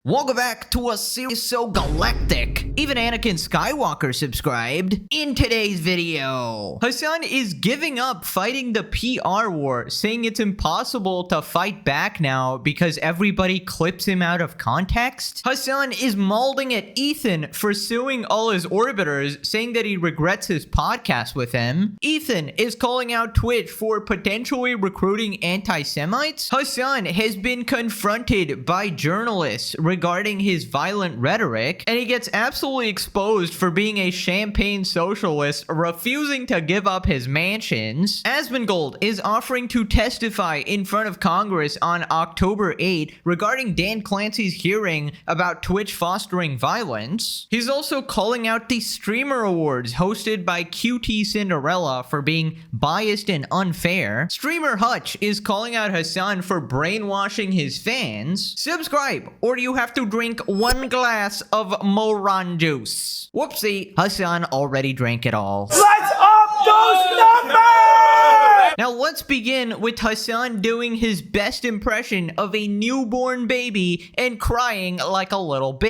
Welcome back to a series so galactic, even Anakin Skywalker subscribed. In today's video, Hassan is giving up fighting the PR war, saying it's impossible to fight back now because everybody clips him out of context. Hassan is mauling at Ethan for suing all his orbiters, saying that he regrets his podcast with him. Ethan is calling out Twitch for potentially recruiting anti-Semites. Hassan has been confronted by journalists regarding his violent rhetoric, and he gets absolutely exposed for being a champagne socialist, refusing to give up his mansions. Asmongold is offering to testify in front of Congress on October 8 regarding Dan Clancy's hearing about Twitch fostering violence. He's also calling out the Streamer Awards hosted by QT Cinderella for being biased and unfair. Streamer Hutch is calling out Hassan for brainwashing his fans. Subscribe, or you have to drink 1 glass of moron juice. Whoopsie, Hassan already drank it all. Let's up those numbers! Now let's begin with Hassan doing his best impression of a newborn baby and crying like a little bitch.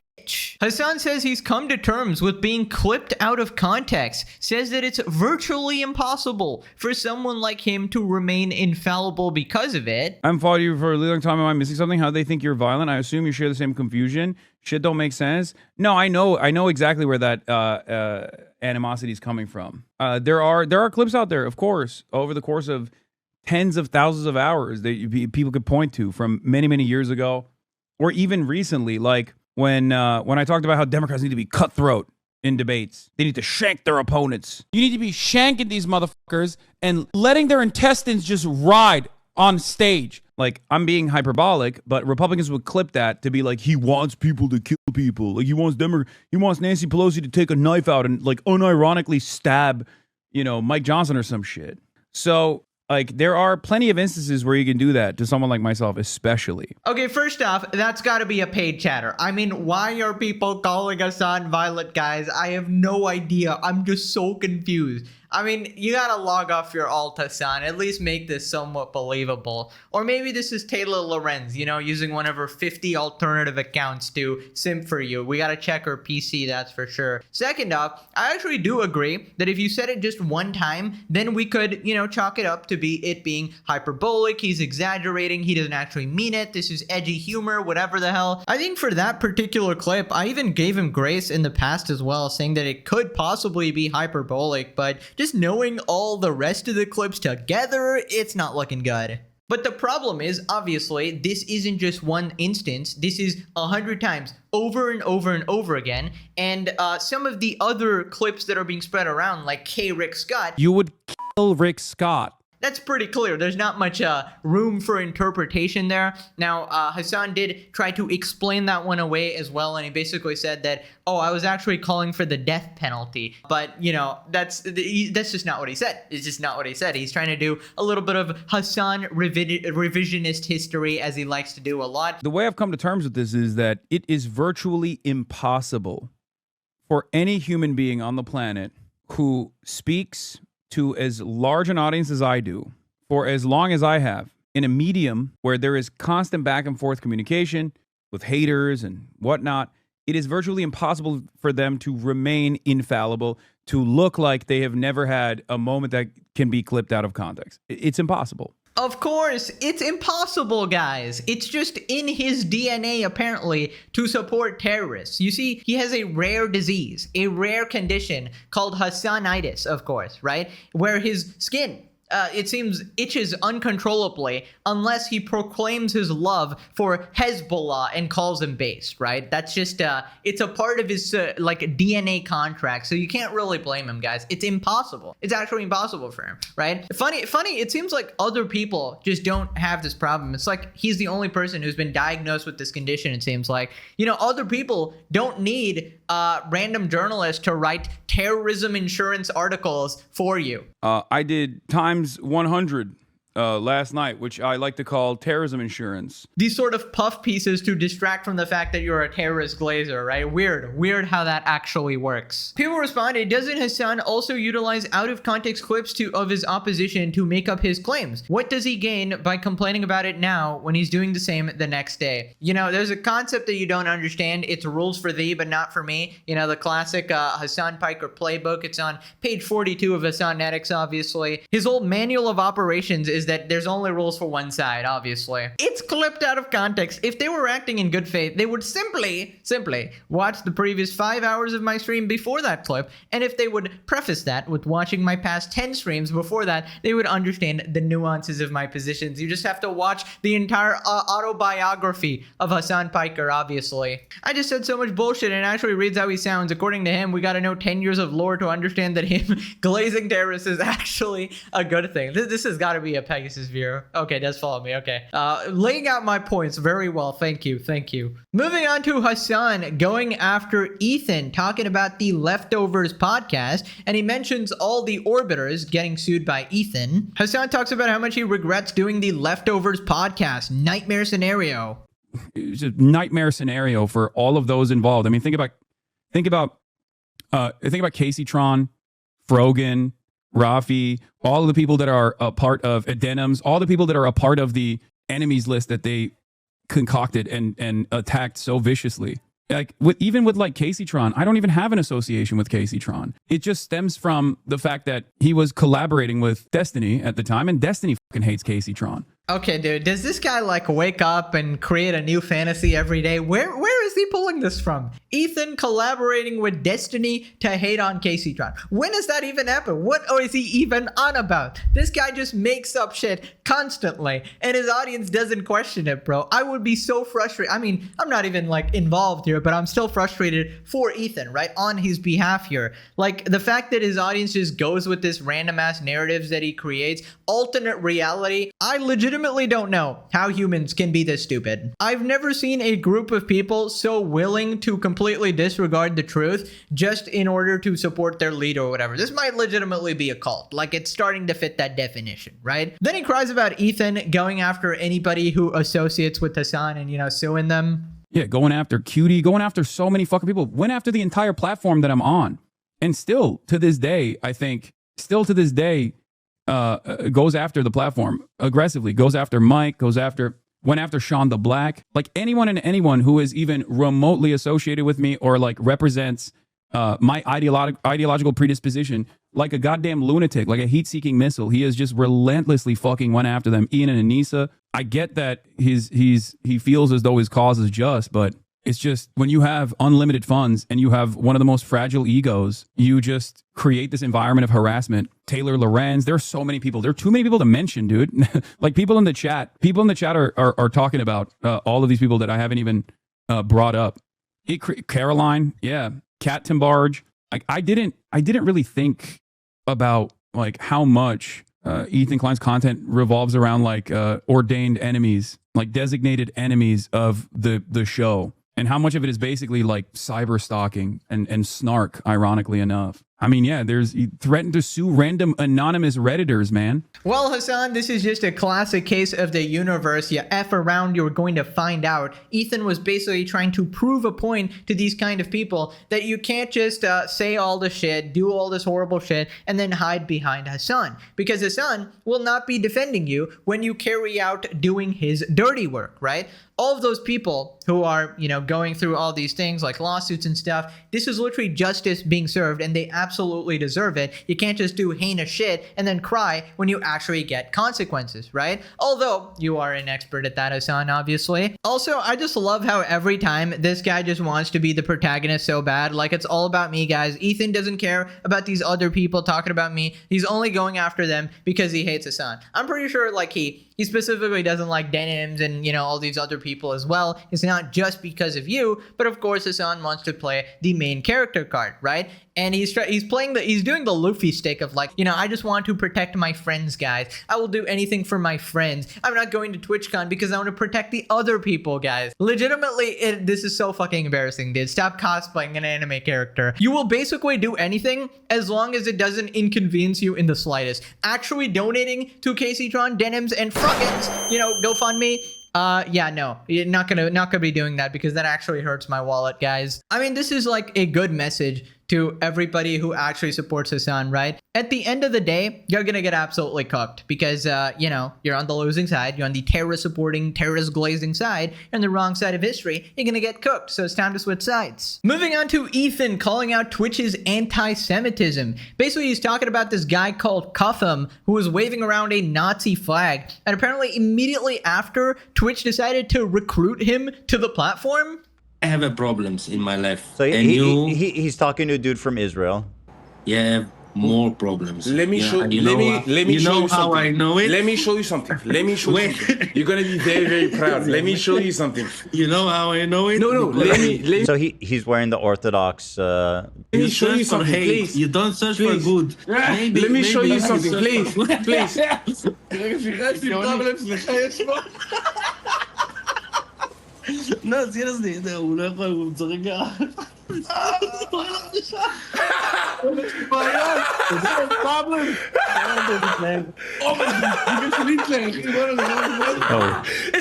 Hassan says he's come to terms with being clipped out of context, says that it's virtually impossible for someone like him to remain infallible because of it. I haven't followed you for a really long time. Am I missing something? How they think you're violent? I assume you share the same confusion. Shit don't make sense. No, I know exactly where that animosity is coming from. There are clips out there, of course, over the course of tens of thousands of hours that people could point to from many years ago, or even recently, like when I talked about how Democrats need to be cutthroat in debates. They need to shank their opponents. You need to be shanking these motherfuckers and letting their intestines just ride on stage. Like, I'm being hyperbolic, but Republicans would clip that to be like, he wants people to kill people. Like, he wants Nancy Pelosi to take a knife out and, like, unironically stab, Mike Johnson or some shit. So, like, there are plenty of instances where you can do that to someone like myself, especially. Okay, first off, that's got to be a paid chatter. I mean, why are people calling Hassan violent, guys? I have no idea. I'm just so confused. I mean, you gotta log off your alt, Hassan. At least make this somewhat believable. Or maybe this is Taylor Lorenz, using one of her 50 alternative accounts to simp for you. We gotta check her PC, that's for sure. Second off, I actually do agree that if you said it just one time, then we could, chalk it up to be it being hyperbolic. He's exaggerating. He doesn't actually mean it. This is edgy humor, whatever the hell. I think for that particular clip, I even gave him grace in the past as well, saying that it could possibly be hyperbolic, but just knowing all the rest of the clips together, it's not looking good. But the problem is, obviously, this isn't just one instance. This is 100 times over and over and over again. And some of the other clips that are being spread around, like Rick Scott. You would kill Rick Scott. That's pretty clear. There's not much room for interpretation there. Now, Hassan did try to explain that one away as well, and he basically said that, I was actually calling for the death penalty. But, that's just not what he said. It's just not what he said. He's trying to do a little bit of Hassan revisionist history, as he likes to do a lot. The way I've come to terms with this is that it is virtually impossible for any human being on the planet who speaks to as large an audience as I do, for as long as I have, in a medium where there is constant back and forth communication with haters and whatnot, it is virtually impossible for them to remain infallible, to look like they have never had a moment that can be clipped out of context. It's impossible. Of course, it's impossible, guys. It's just in his DNA, apparently, to support terrorists. You see, he has a rare disease, a rare condition called Hassanitis, of course, right? Where his skin, it seems, itches uncontrollably unless he proclaims his love for Hezbollah and calls him based, right? That's just, it's a part of his, DNA contract, so you can't really blame him, guys. It's impossible. It's actually impossible for him, right? Funny, it seems like other people just don't have this problem. It's like he's the only person who's been diagnosed with this condition, it seems like. Other people don't need random journalists to write terrorism insurance articles for you. I did times 100 last night, which I like to call terrorism insurance. These sort of puff pieces to distract from the fact that you're a terrorist glazer, right? Weird how that actually works. People responded, doesn't Hassan also utilize out-of-context clips of his opposition to make up his claims? What does he gain by complaining about it now when he's doing the same the next day? You know, there's a concept that you don't understand. It's rules for thee, but not for me. You know, the classic Hassan Piker playbook. It's on page 42 of Hassannetics, obviously. His old manual of operations is that there's only rules for one side, obviously. It's clipped out of context. If they were acting in good faith, they would simply watch the previous 5 hours of my stream before that clip, and if they would preface that with watching my past 10 streams before that, they would understand the nuances of my positions. You just have to watch the entire autobiography of Hassan Piker, obviously. I just said so much bullshit and it actually reads how he sounds. According to him, we gotta know 10 years of lore to understand that him glazing terrorists is actually a good thing. This has got to be a Pegasus viewer. Okay, does follow me. Okay. Laying out my points very well. Thank you. Moving on to Hassan going after Ethan, talking about the Leftovers podcast, and he mentions all the orbiters getting sued by Ethan. Hassan talks about how much he regrets doing the Leftovers podcast. Nightmare scenario. It's a nightmare scenario for all of those involved. I mean, think about Casey Tron, Frogan, Rafi, all of the people that are a part of Adenims, all the people that are a part of the enemies list that they concocted and attacked so viciously. Like even with like Casey Tron, I don't even have an association with Casey Tron. It just stems from the fact that he was collaborating with Destiny at the time, and Destiny fucking hates Casey Tron. Okay, dude, does this guy like wake up and create a new fantasy every day? Where is he pulling this from? Ethan collaborating with Destiny to hate on Casey Tron. When does that even happen? What is he even on about? This guy just makes up shit constantly, and his audience doesn't question it, bro. I would be so frustrated. I mean, I'm not even like involved here, but I'm still frustrated for Ethan, right? On his behalf here. Like the fact that his audience just goes with this random ass narratives that he creates, alternate reality. I legitimately don't know how humans can be this stupid. I've never seen a group of people so willing to completely disregard the truth just in order to support their leader or whatever. This might legitimately be a cult. Like it's starting to fit that definition, right? Then he cries about Ethan going after anybody who associates with Hassan and, you know, suing them. Yeah, going after Cutie, going after so many fucking people, went after the entire platform that I'm on. And still to this day, I think, goes after the platform aggressively, goes after Mike, went after Sean the Black, like anyone who is even remotely associated with me or like represents my ideological predisposition, like a goddamn lunatic, like a heat-seeking missile. He is just relentlessly fucking went after them. Ian and Anissa. I get that he feels as though his cause is just, but it's just when you have unlimited funds and you have one of the most fragile egos, you just create this environment of harassment. Taylor Lorenz, there are so many people. There are too many people to mention, dude. Like people in the chat are talking about all of these people that I haven't even brought up. Caroline, yeah, Kat Timbarge. I didn't really think about like how much Ethan Klein's content revolves around like ordained enemies, like designated enemies of the show. And how much of it is basically like cyber stalking and snark, ironically enough. I mean, yeah, he threatened to sue random anonymous Redditors, man. Well, Hassan, this is just a classic case of the universe. You F around, you're going to find out. Ethan was basically trying to prove a point to these kind of people that you can't just say all the shit, do all this horrible shit, and then hide behind Hassan. Because Hassan will not be defending you when you carry out doing his dirty work, right? All of those people who are, you know, going through all these things like lawsuits and stuff, this is literally justice being served and they absolutely deserve it. You can't just do heinous shit and then cry when you actually get consequences, right? Although you are an expert at that, Hassan, obviously. Also, I just love how every time this guy just wants to be the protagonist so bad. Like it's all about me, guys. Ethan doesn't care about these other people talking about me. He's only going after them because he hates Hassan. I'm pretty sure like he He specifically doesn't like denims and, you know, all these other people as well. It's not just because of you, but of course Hassan wants to play the main character card, right? And he's doing the Luffy stick of like, you know, I just want to protect my friends, guys. I will do anything for my friends. I'm not going to TwitchCon because I want to protect the other people, guys. Legitimately, this is so fucking embarrassing, dude. Stop cosplaying an anime character. You will basically do anything as long as it doesn't inconvenience you in the slightest. Actually donating to KCTron denims and froggens, you know, GoFundMe. Yeah, no, you're not gonna be doing that because that actually hurts my wallet, guys. I mean, this is like a good message to everybody who actually supports Hassan, right? At the end of the day, you're gonna get absolutely cooked because, you know, you're on the losing side, you're on the terrorist-supporting, terrorist-glazing side, and the wrong side of history, you're gonna get cooked, so it's time to switch sides. Moving on to Ethan calling out Twitch's anti-Semitism. Basically, he's talking about this guy called Cuffham who was waving around a Nazi flag, and apparently immediately after, Twitch decided to recruit him to the platform. I have a problems in my life. So and he's talking to a dude from Israel. Yeah, more problems. Let me show you. Let me show you how something. I know it. Let me show you something. Let me show you something. You're gonna be very, very proud. Let me show you something. You know how I know it? No, let me. So he's wearing the Orthodox. Let me show you something, please. You don't search Please. for good. Let me show you something, please. Please. No, seriously. הוא לא יכול, הוא צוחק ככה. Is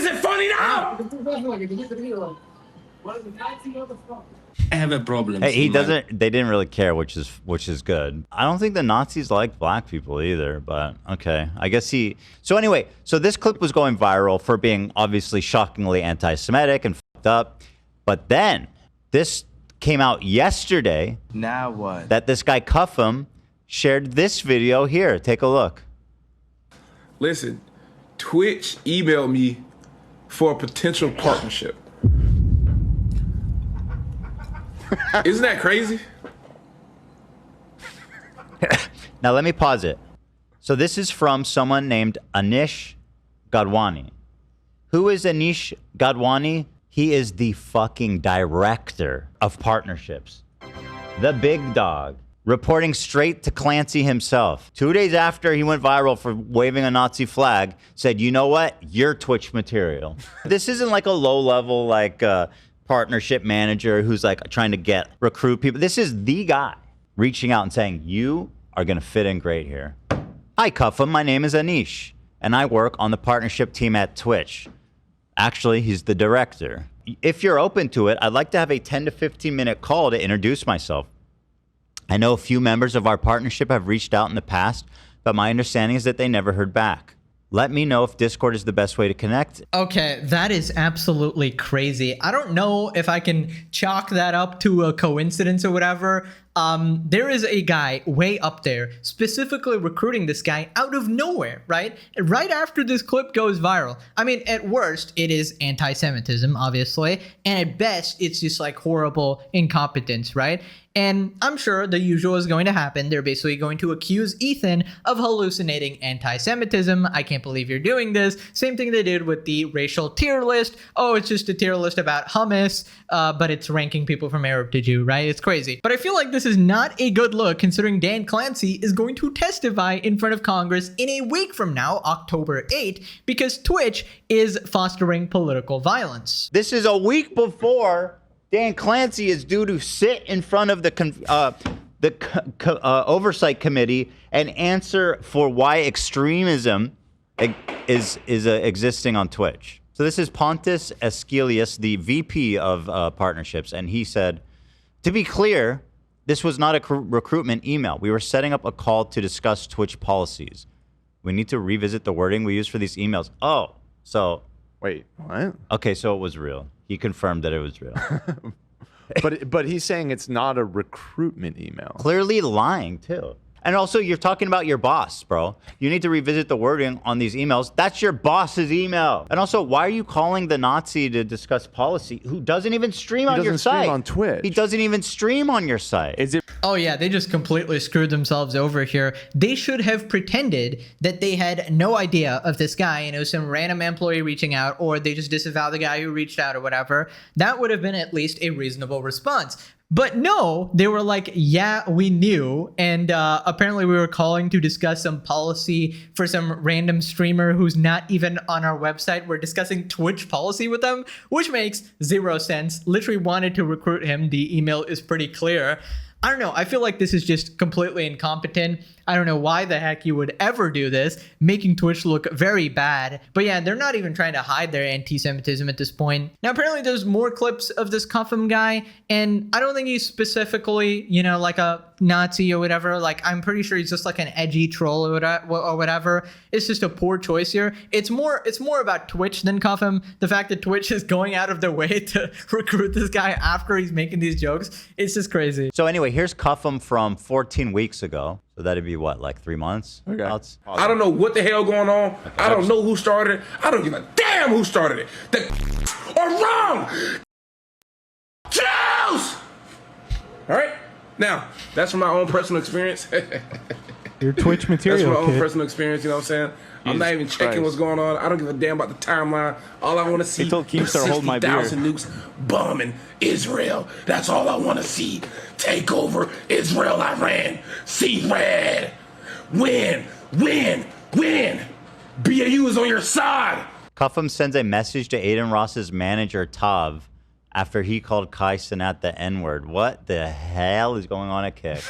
it funny now? I have a problem. Hey, they didn't really care, which is good. I don't think the Nazis like black people either, but okay. I guess so anyway, so this clip was going viral for being obviously shockingly anti-Semitic and fucked up. But then this came out yesterday. Now what? That this guy Cuffham shared this video here. Take a look. Listen, Twitch emailed me for a potential partnership. Isn't that crazy? Now let me pause it. So this is from someone named Anish Gadwani. Who is Anish Gadwani? He is the fucking director of partnerships. The big dog. Reporting straight to Clancy himself. 2 days after he went viral for waving a Nazi flag, said, you know what? You're Twitch material. This isn't like a low-level, like, partnership manager who's like trying to recruit people. This is the guy reaching out and saying, you are going to fit in great here. Hi, Cuffham. My name is Anish, and I work on the partnership team at Twitch. Actually, he's the director. If you're open to it, I'd like to have a 10 to 15 minute call to introduce myself. I know a few members of our partnership have reached out in the past, but my understanding is that they never heard back. Let me know if Discord is the best way to connect. Okay, that is absolutely crazy. I don't know if I can chalk that up to a coincidence or whatever. There is a guy way up there specifically recruiting this guy out of nowhere, right? Right after this clip goes viral. I mean, at worst, it is anti-Semitism, obviously. And at best, it's just like horrible incompetence, right? And I'm sure the usual is going to happen. They're basically going to accuse Ethan of hallucinating anti-Semitism. I can't believe you're doing this. Same thing they did with the racial tier list. Oh, it's just a tier list about hummus, but it's ranking people from Arab to Jew, right? It's crazy. But I feel like this is not a good look considering Dan Clancy is going to testify in front of Congress in a week from now, October 8th, because Twitch is fostering political violence. This is a week before Dan Clancy is due to sit in front of the oversight committee and answer for why extremism is existing on Twitch. So this is Pontus Askelius, the VP of partnerships, and he said, to be clear, this was not a recruitment email. We were setting up a call to discuss Twitch policies. We need to revisit the wording we use for these emails. Oh, so... Wait, what? Okay, so it was real. He confirmed that it was real. But he's saying it's not a recruitment email. Clearly lying, too. And also, you're talking about your boss, bro. You need to revisit the wording on these emails. That's your boss's email. And also, why are you calling the Nazi to discuss policy who doesn't even stream on your site? He doesn't stream on Twitch. He doesn't even stream on your site. Is it? Oh yeah, they just completely screwed themselves over here. They should have pretended that they had no idea of this guy and it was some random employee reaching out, or they just disavow the guy who reached out or whatever. That would have been at least a reasonable response. But no, they were like, yeah, we knew. And apparently we were calling to discuss some policy for some random streamer who's not even on our website. We're discussing Twitch policy with them, which makes zero sense. Literally wanted to recruit him. The email is pretty clear. I don't know. I feel like this is just completely incompetent. I don't know why the heck you would ever do this, making Twitch look very bad. But yeah, they're not even trying to hide their anti-Semitism at this point. Now, apparently there's more clips of this Cuffham guy, and I don't think he's specifically, you know, like a Nazi or whatever. Like, I'm pretty sure he's just like an edgy troll or whatever. It's just a poor choice here. It's more about Twitch than Cuffham. The fact that Twitch is going out of their way to recruit this guy after he's making these jokes, it's just crazy. So anyway, here's Cuffham from 14 weeks ago. So that'd be what, like 3 months? Okay. I don't know what the hell going on. Okay. I don't know who started it. I don't give a damn who started it. The are wrong. Jews! All right? Now, that's from my own personal experience. Your Twitch material, that's from my own kid. personal experience, you know what I'm saying? I'm not even checking Christ. what's going on. I don't give a damn about the timeline. All I want to see He told Keemstar, is hold my beer. 60,000 nukes bombing Israel. That's all I want to see. Take over Israel, Iran. See red. Win. Win. Win. BAU is on your side. Cuffham sends a message to Aiden Ross's manager, Tav, after he called Kai Cenat the N-word. What the hell is going on at Kick?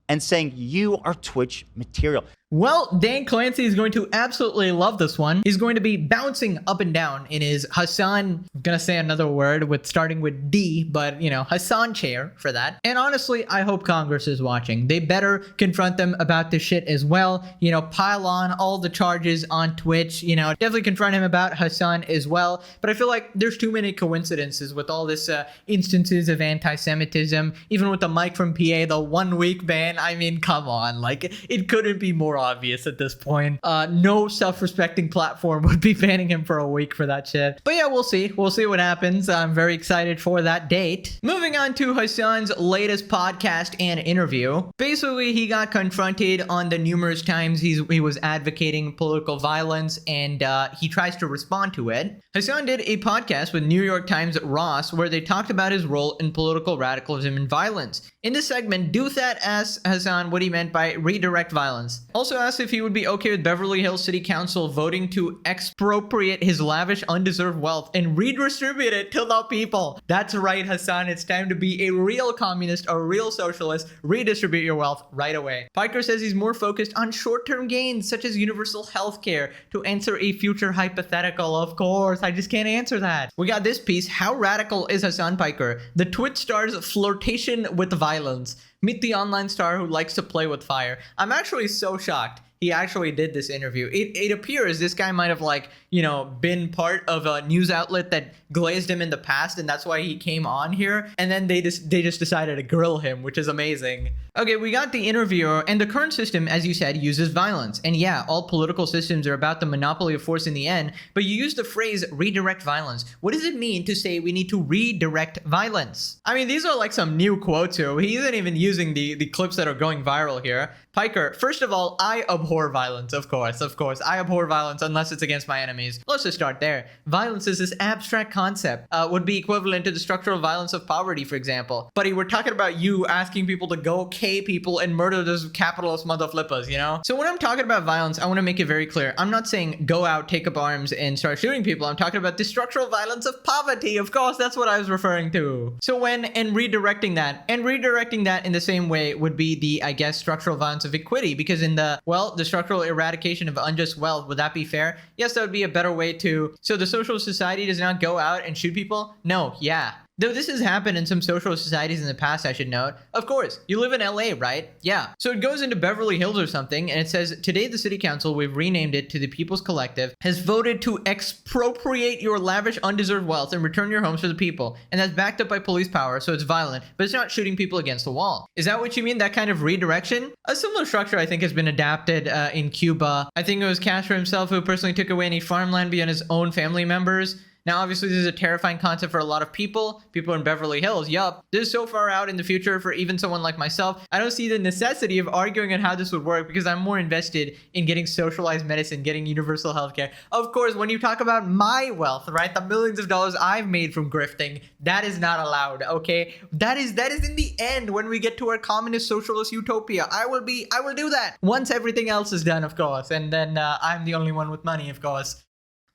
And saying, you are Twitch material. Well, Dan Clancy is going to absolutely love this one. He's going to be bouncing up and down in his Hassan, I'm gonna say another word with starting with D, but you know, Hassan chair for that. And honestly, I hope Congress is watching. They better confront them about this shit as well. You know, pile on all the charges on Twitch, you know, definitely confront him about Hassan as well. But I feel like there's too many coincidences with all this instances of anti-Semitism, even with the Mike from PA, the 1 week ban. I mean, come on, like it couldn't be more obvious at this point. No self-respecting platform would be banning him for a week for that shit. But yeah, we'll see what happens. I'm very excited for that date. Moving on to Hassan's latest podcast and interview. Basically, he got confronted on the numerous times he was advocating political violence, and he tries to respond to it. Hassan did a podcast with New York Times Ross where they talked about his role in political radicalism and violence. In this segment, Duthat asked Hassan what he meant by redirect violence. Also asked if he would be okay with Beverly Hills City Council voting to expropriate his lavish, undeserved wealth and redistribute it to the people. That's right, Hassan. It's time to be a real communist, a real socialist. Redistribute your wealth right away. Piker says he's more focused on short-term gains, such as universal health care, to answer a future hypothetical. Of course, I just can't answer that. We got this piece. How radical is Hassan Piker? The Twitch star's flirtation with violence. Meet the online star who likes to play with fire. I'm actually so shocked he actually did this interview. It appears this guy might have, like, you know, been part of a news outlet that glazed him in the past, and that's why he came on here. And then they just decided to grill him, which is amazing. Okay, we got the interviewer, and the current system, as you said, uses violence. And yeah, all political systems are about the monopoly of force in the end, but you use the phrase redirect violence. What does it mean to say we need to redirect violence? I mean, these are like some new quotes here. He isn't even using the clips that are going viral here. Piker, first of all, I abhor violence, of course. I abhor violence unless it's against my enemies. Let's just start there. Violence is this abstract concept, would be equivalent to the structural violence of poverty, for example. Buddy, we're talking about you asking people to go K people and murder those capitalist motherflippers, you know? So when I'm talking about violence, I want to make it very clear. I'm not saying go out, take up arms, and start shooting people. I'm talking about the structural violence of poverty. Of course, that's what I was referring to. So redirecting that in the same way would be the, I guess, structural violence of equity, because in the structural eradication of unjust wealth, would that be fair? Yes, that would be a better way to, so the social society does not go out and shoot people? No, yeah. Though this has happened in some social societies in the past, I should note. Of course, you live in LA, right? Yeah. So it goes into Beverly Hills or something, and it says, today the city council, we've renamed it to the People's Collective, has voted to expropriate your lavish, undeserved wealth and return your homes to the people. And that's backed up by police power, so it's violent, but it's not shooting people against the wall. Is that what you mean, that kind of redirection? A similar structure, I think, has been adapted in Cuba. I think it was Castro himself who personally took away any farmland beyond his own family members. Now, obviously, this is a terrifying concept for a lot of people. People in Beverly Hills, yup. This is so far out in the future for even someone like myself. I don't see the necessity of arguing on how this would work because I'm more invested in getting socialized medicine, getting universal healthcare. Of course, when you talk about my wealth, right, the millions of dollars I've made from grifting, that is not allowed, okay? That is in the end when we get to our communist socialist utopia. I will do that once everything else is done, of course, and then I'm the only one with money, of course.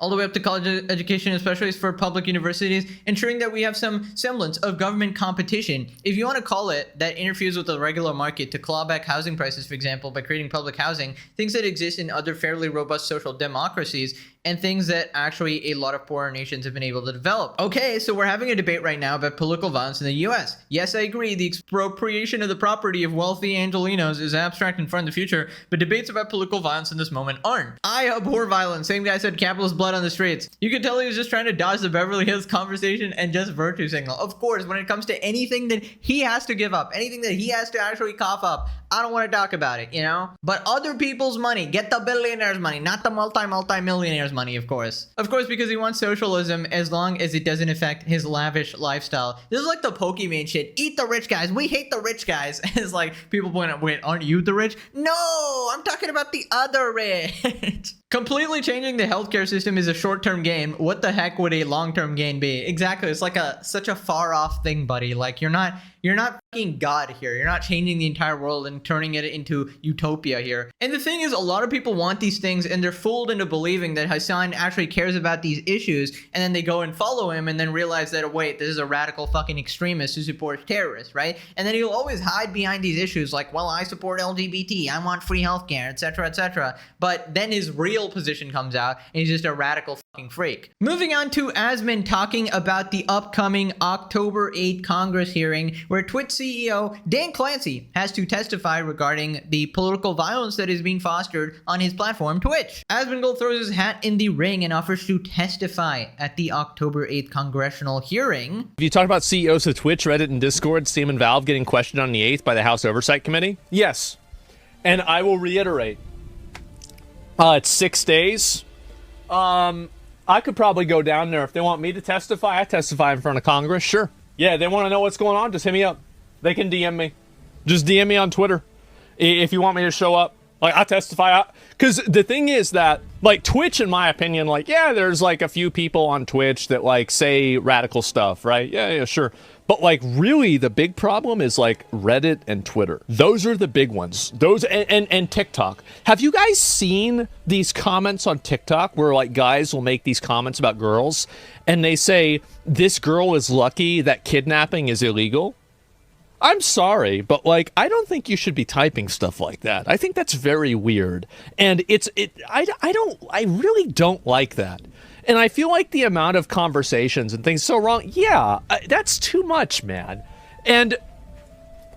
All the way up to college education, especially for public universities, ensuring that we have some semblance of government competition. If you want to call it, that interferes with the regular market to claw back housing prices, for example, by creating public housing, things that exist in other fairly robust social democracies, and things that actually a lot of poorer nations have been able to develop. Okay, so we're having a debate right now about political violence in the US. Yes, I agree, the expropriation of the property of wealthy Angelinos is abstract and far in the future, but debates about political violence in this moment aren't. I abhor violence. Same guy said capitalist blood on the streets. You could tell he was just trying to dodge the Beverly Hills conversation and just virtue signal. Of course, when it comes to anything that he has to give up, anything that he has to actually cough up, I don't want to talk about it, you know? But other people's money, get the billionaires' money, not the multi-millionaires' money, of course. Of course, because he wants socialism as long as it doesn't affect his lavish lifestyle. This is like the Pokemon shit. Eat the rich guys. We hate the rich guys. It's like people point out, wait, aren't you the rich? No, I'm talking about the other rich. Completely changing the healthcare system is a short-term gain. What the heck would a long-term gain be? Exactly. It's like such a far-off thing, buddy. Like you're not fucking God here. You're not changing the entire world and turning it into utopia here. And the thing is, a lot of people want these things and they're fooled into believing that Hassan actually cares about these issues, and then they go and follow him and then realize that, wait, this is a radical fucking extremist who supports terrorists, right? And then he'll always hide behind these issues like, well, I support LGBT, I want free healthcare, etc., etc. But then his real position comes out and he's just a radical fucking freak. Moving on to Asman talking about the upcoming October 8th Congress hearing where Twitch CEO Dan Clancy has to testify regarding the political violence that is being fostered on his platform Twitch. Asmongold throws his hat in the ring and offers to testify at the October 8th congressional hearing. Have you talked about CEOs of Twitch, Reddit, and Discord, Steam and Valve getting questioned on the 8th by the House Oversight Committee? Yes. And I will reiterate. It's 6 days. I could probably go down there. If they want me to testify, I testify in front of Congress, sure. Yeah, they want to know what's going on, just hit me up. They can DM me. Just DM me on Twitter if you want me to show up. Like, I testify. Because the thing is that, like, Twitch, in my opinion, like, yeah, there's, like, a few people on Twitch that, like, say radical stuff, right? Yeah, sure. But, like, really, the big problem is, like, Reddit and Twitter. Those are the big ones. Those, and TikTok. Have you guys seen these comments on TikTok where, like, guys will make these comments about girls, and they say, this girl is lucky that kidnapping is illegal? I'm sorry, but like, I don't think you should be typing stuff like that. I think that's very weird. And I really don't like that. And I feel like the amount of conversations and things so wrong. Yeah, that's too much, man. And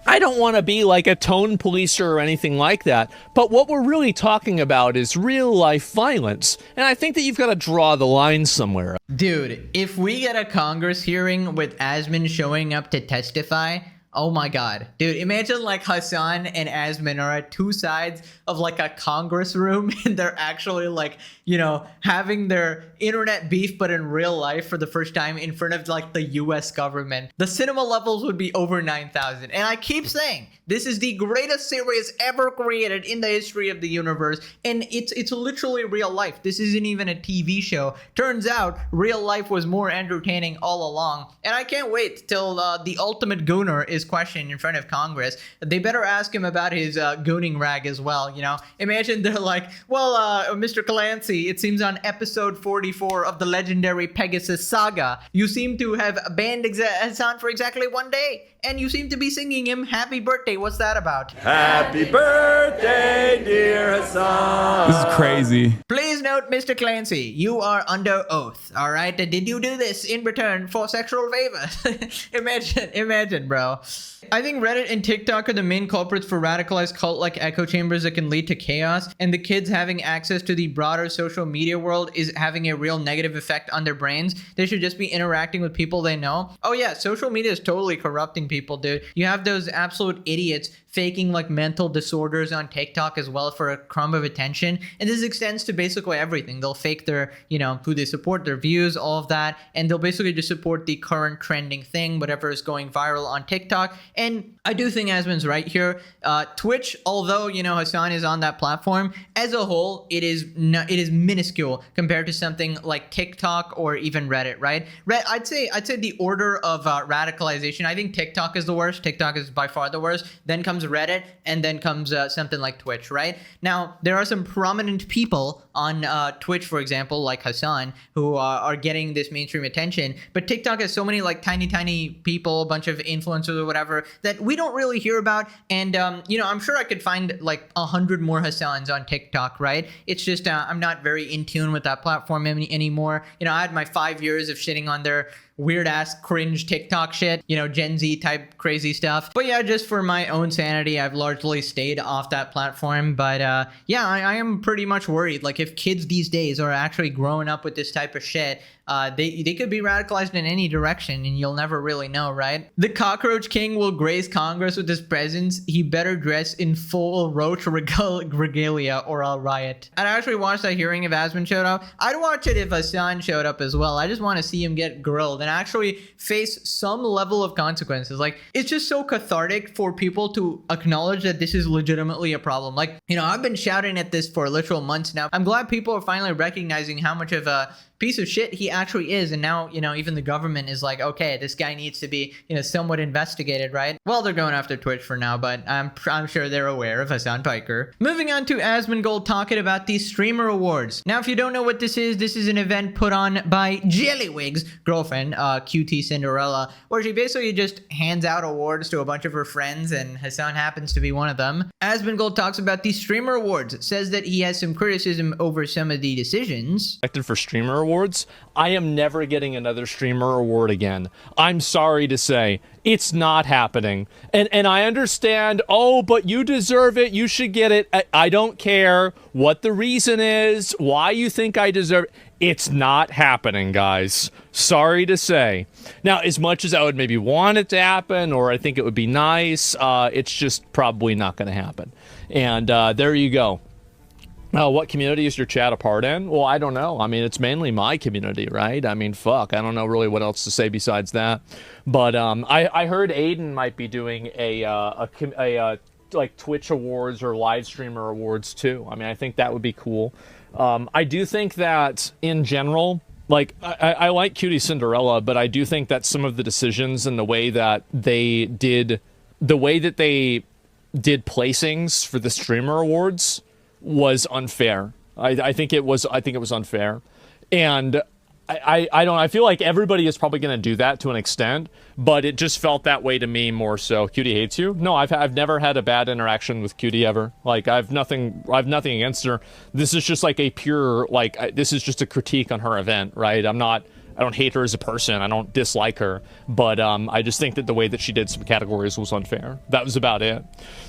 I don't want to be like a tone policer or anything like that. But what we're really talking about is real life violence. And I think that you've got to draw the line somewhere. Dude, if we get a Congress hearing with Asman showing up to testify, oh my god. Dude, imagine like Hassan and Asman are at two sides of like a Congress room and they're actually like, you know, having their internet beef but in real life for the first time in front of like the US government. The cinema levels would be over 9,000. And I keep saying, this is the greatest series ever created in the history of the universe. And it's literally real life. This isn't even a TV show. Turns out real life was more entertaining all along. And I can't wait till the ultimate gooner is this question in front of Congress, they better ask him about his gooning rag as well. You know, imagine they're like, well, Mr. Clancy, it seems on episode 44 of the legendary Pegasus saga, you seem to have banned Hassan for exactly 1 day, and you seem to be singing him happy birthday. What's that about? Happy birthday, dear Hassan. This is crazy. Please note, Mr. Clancy, you are under oath, all right? Did you do this in return for sexual favors? Imagine, bro. I think Reddit and TikTok are the main culprits for radicalized cult-like echo chambers that can lead to chaos, and the kids having access to the broader social media world is having a real negative effect on their brains. They should just be interacting with people they know. Oh yeah, social media is totally corrupting people, dude. You have those absolute idiots faking like mental disorders on TikTok as well for a crumb of attention. And this extends to basically everything. They'll fake their, you know, who they support, their views, all of that. And they'll basically just support the current trending thing, whatever is going viral on TikTok. And I do think Asman's right here. Twitch, although, you know, Hassan is on that platform, as a whole, it is minuscule compared to something like TikTok or even Reddit, right? I'd say the order of radicalization, I think TikTok is the worst. TikTok is by far the worst. Then comes Reddit, and then comes something like Twitch, right? Now, there are some prominent people on Twitch, for example, like Hassan, who are getting this mainstream attention, but TikTok has so many like tiny people, a bunch of influencers or whatever, that we don't really hear about. And, you know, I'm sure I could find like 100 more Hassans on TikTok, right? It's just, I'm not very in tune with that platform anymore. You know, I had my 5 years of shitting on their weird ass cringe TikTok shit, you know, Gen Z type crazy stuff. But yeah, just for my own sanity, I've largely stayed off that platform. But yeah, I am pretty much worried. Like, if kids these days are actually growing up with this type of shit, they could be radicalized in any direction, and you'll never really know, right? The Cockroach King will grace Congress with his presence. He better dress in full roach regalia or I'll riot. I'd actually watch that hearing if Asman showed up. I'd watch it if Hassan showed up as well. I just want to see him get grilled and actually face some level of consequences. Like, it's just so cathartic for people to acknowledge that this is legitimately a problem. Like, you know, I've been shouting at this for literal months now. I'm glad people are finally recognizing how much of a piece of shit he actually is, and now, you know, even the government is like, okay, this guy needs to be, you know, somewhat investigated, right? Well, they're going after Twitch for now, but I'm sure they're aware of Hassan Piker. Moving on to Asmongold talking about the Streamer Awards. Now, if you don't know what this is an event put on by Jellywig's girlfriend, QT Cinderella, where she basically just hands out awards to a bunch of her friends, and Hassan happens to be one of them. Asmongold talks about the Streamer Awards, says that he has some criticism over some of the decisions. Elected for Streamer Awards, I am never getting another Streamer Award again. I'm sorry to say, it's not happening. And I understand, oh, but you deserve it, you should get it. I don't care what the reason is, why you think I deserve it. It's not happening, guys. Sorry to say. Now, as much as I would maybe want it to happen, or I think it would be nice, it's just probably not going to happen. And there you go. What community is your chat a part in? Well, I don't know. I mean, it's mainly my community, right? I mean, fuck. I don't know really what else to say besides that. But I heard Aiden might be doing a like Twitch awards or live streamer awards too. I mean, I think that would be cool. I do think that in general, like, I like Cutie Cinderella, but I do think that some of the decisions and the way that they did placings for the streamer awards was unfair. I think it was unfair. And I feel like everybody is probably going to do that to an extent, but it just felt that way to me more so. Cutie hates you? No, I've never had a bad interaction with Cutie ever. Like, I've nothing against her. This is just like a pure, like, this is just a critique on her event, right? I don't hate her as a person. I don't dislike her. But I just think that the way that she did some categories was unfair. That was about it.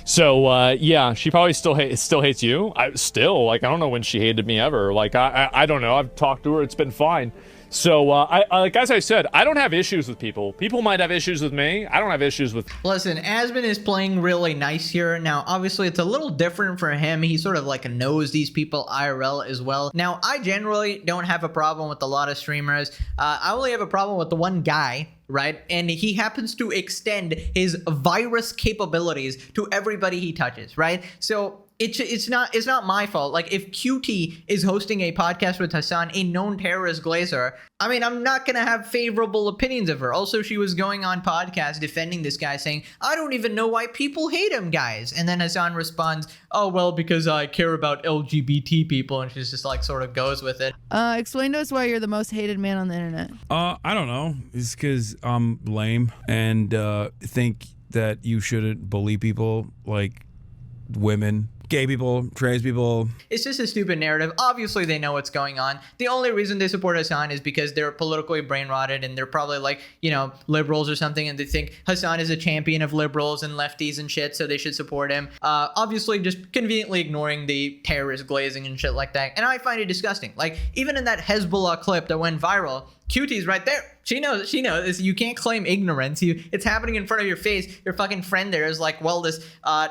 So, yeah, she probably still hates you. I don't know when she hated me ever. Like, I don't know. I've talked to her. It's been fine. So, like, as I said, I don't have issues with people. People might have issues with me. I don't have issues with... Listen, Asman is playing really nice here. Now, obviously, it's a little different for him. He sort of, like, knows these people IRL as well. Now, I generally don't have a problem with a lot of streamers. I only have a problem with the one guy, right? And he happens to extend his virus capabilities to everybody he touches, right? So... It's not my fault. Like, if QT is hosting a podcast with Hassan, a known terrorist glazer, I mean, I'm not going to have favorable opinions of her. Also, she was going on podcast defending this guy saying, I don't even know why people hate him, guys. And then Hassan responds, oh, well, because I care about LGBT people. And she's just like sort of goes with it. Explain to us why you're the most hated man on the internet. I don't know. It's because I'm lame and think that you shouldn't bully people like women, gay people, trans people. It's just a stupid narrative. Obviously, they know what's going on. The only reason they support Hassan is because they're politically brain rotted and they're probably like, you know, liberals or something. And they think Hassan is a champion of liberals and lefties and shit, so they should support him. Obviously, just conveniently ignoring the terrorist glazing and shit like that. And I find it disgusting. Like, even in that Hezbollah clip that went viral, Cutie's right there. She knows. You can't claim ignorance. It's happening in front of your face. Your fucking friend there is like, well, this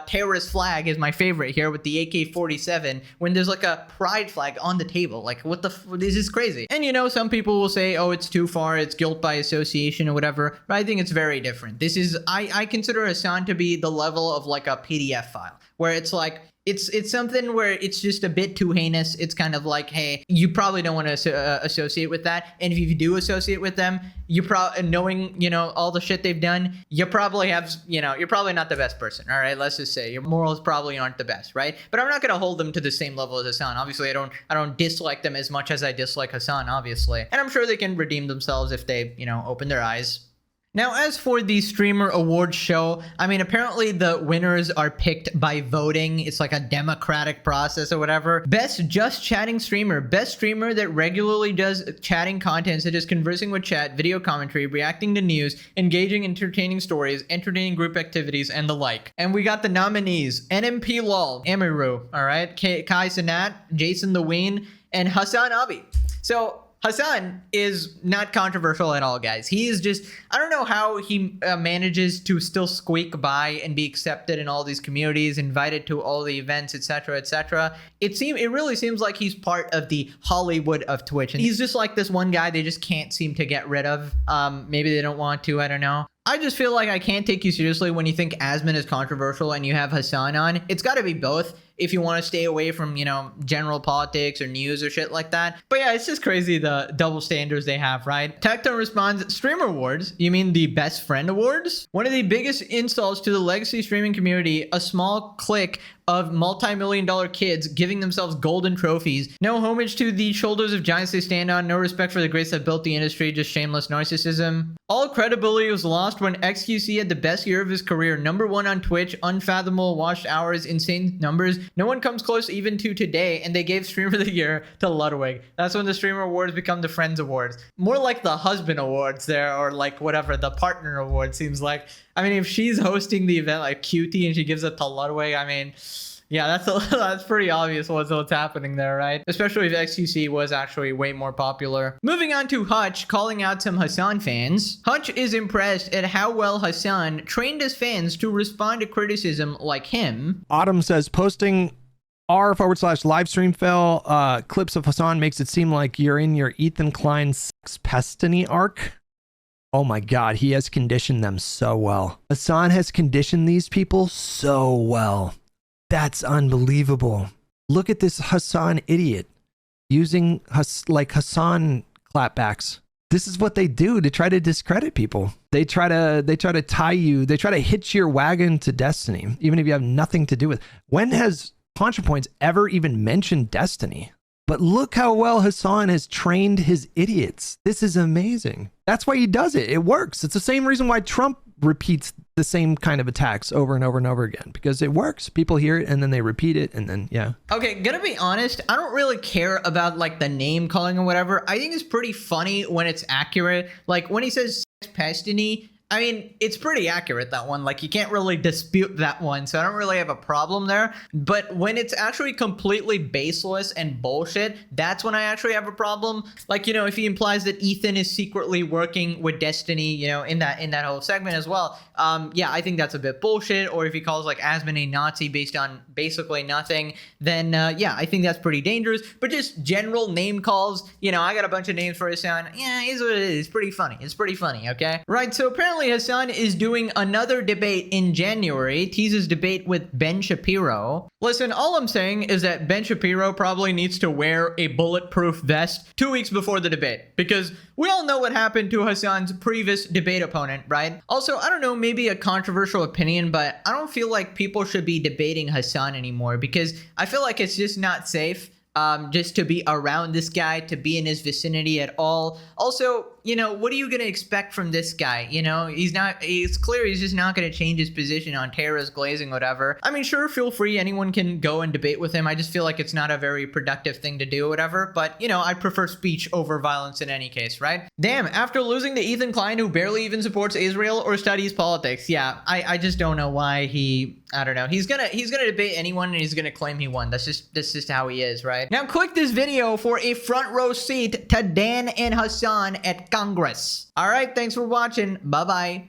terrorist flag is my favorite here with the AK-47 when there's like a pride flag on the table. Like, what the this is crazy. And you know, some people will say, oh, it's too far. It's guilt by association or whatever. But I think it's very different. This is, I consider Hassan to be the level of like a PDF file where it's like, it's something where it's just a bit too heinous. It's kind of like, hey, you probably don't want to associate with that. And if you do associate with them, you probably, knowing, you know, all the shit they've done, you probably have, you know, you're probably not the best person. All right, let's just say your morals probably aren't the best, right? But I'm not going to hold them to the same level as Hassan. Obviously, I don't dislike them as much as I dislike Hassan, obviously. And I'm sure they can redeem themselves if they, you know, open their eyes. Now, as for the Streamer Awards show, I mean, apparently the winners are picked by voting. It's like a democratic process or whatever. Best Just Chatting Streamer. Best streamer that regularly does chatting content such as conversing with chat, video commentary, reacting to news, engaging entertaining stories, entertaining group activities, and the like. And we got the nominees. NMP Lol, Amiru, all right? Kai Sanat, Jason the Ween, and Hassan Abi. So Hassan is not controversial at all, guys. He is just, I don't know how he manages to still squeak by and be accepted in all these communities, invited to all the events, etc., etc. It really seems like he's part of the Hollywood of Twitch. And he's just like this one guy they just can't seem to get rid of. Maybe they don't want to, I don't know. I just feel like I can't take you seriously when you think Asmin is controversial and you have Hassan on. It's got to be both if you want to stay away from, you know, general politics or news or shit like that. But yeah, it's just crazy the double standards they have, right? Tecton responds, Streamer Awards? You mean the Best Friend Awards? One of the biggest insults to the legacy streaming community, a small clique of multi-million-dollar kids giving themselves golden trophies. No homage to the shoulders of giants they stand on. No respect for the greats that built the industry. Just shameless narcissism. All credibility was lost when XQC had the best year of his career. #1 on Twitch. Unfathomable watched hours. Insane numbers. No one comes close even to today. And they gave Streamer of the Year to Ludwig. That's when the Streamer Awards become the Friends Awards. More like the Husband Awards there. Or like whatever. The Partner Award seems like. I mean, if she's hosting the event like Cutie and she gives it to Ludwig, I mean, yeah, that's pretty obvious what's happening there, right? Especially if XQC was actually way more popular. Moving on to Hutch, calling out some Hassan fans. Hutch is impressed at how well Hassan trained his fans to respond to criticism like him. Autumn says, posting r/livestream fail clips of Hassan makes it seem like you're in your Ethan Klein sex pestiny arc. Oh my God, he has conditioned them so well. Hassan has conditioned these people so well. That's unbelievable. Look at this Hassan idiot using Hassan clapbacks. This is what they do to try to discredit people. They try to tie you. They try to hitch your wagon to Destiny, even if you have nothing to do with it. When has ContraPoints ever even mentioned Destiny? But look how well Hassan has trained his idiots. This is amazing. That's why he does it. It works. It's the same reason why Trump repeats the same kind of attacks over and over and over again, because it works. People hear it and then they repeat it, and then yeah. Okay, gonna be honest, I don't really care about like the name calling or whatever. I think it's pretty funny when it's accurate. Like when he says sex pestiny, I mean, it's pretty accurate, that one. Like, you can't really dispute that one, so I don't really have a problem there. But when it's actually completely baseless and bullshit, that's when I actually have a problem. Like, you know, if he implies that Ethan is secretly working with Destiny, you know, in that whole segment as well, yeah, I think that's a bit bullshit. Or if he calls, like, Asmin a Nazi based on basically nothing, then, yeah, I think that's pretty dangerous. But just general name calls, you know, I got a bunch of names for his sound. Yeah, it is what it is. It's pretty funny. It's pretty funny, okay? Right, so apparently apparently Hassan is doing another debate in January, teases debate with Ben Shapiro. Listen, all I'm saying is that Ben Shapiro probably needs to wear a bulletproof vest 2 weeks before the debate, because we all know what happened to Hassan's previous debate opponent, right? Also, I don't know, maybe a controversial opinion, but I don't feel like people should be debating Hassan anymore, because I feel like it's just not safe. Just to be around this guy, to be in his vicinity at all. Also, you know, what are you going to expect from this guy? You know, it's clear he's just not going to change his position on terrorist glazing, whatever. I mean, sure, feel free. Anyone can go and debate with him. I just feel like it's not a very productive thing to do, whatever. But, you know, I prefer speech over violence in any case, right? Damn, after losing to Ethan Klein, who barely even supports Israel or studies politics. Yeah, I just don't know why I don't know. He's gonna debate anyone and he's gonna claim he won. That's just how he is, right? Now click this video for a front row seat to Dan and Hassan at Congress. All right, thanks for watching. Bye-bye.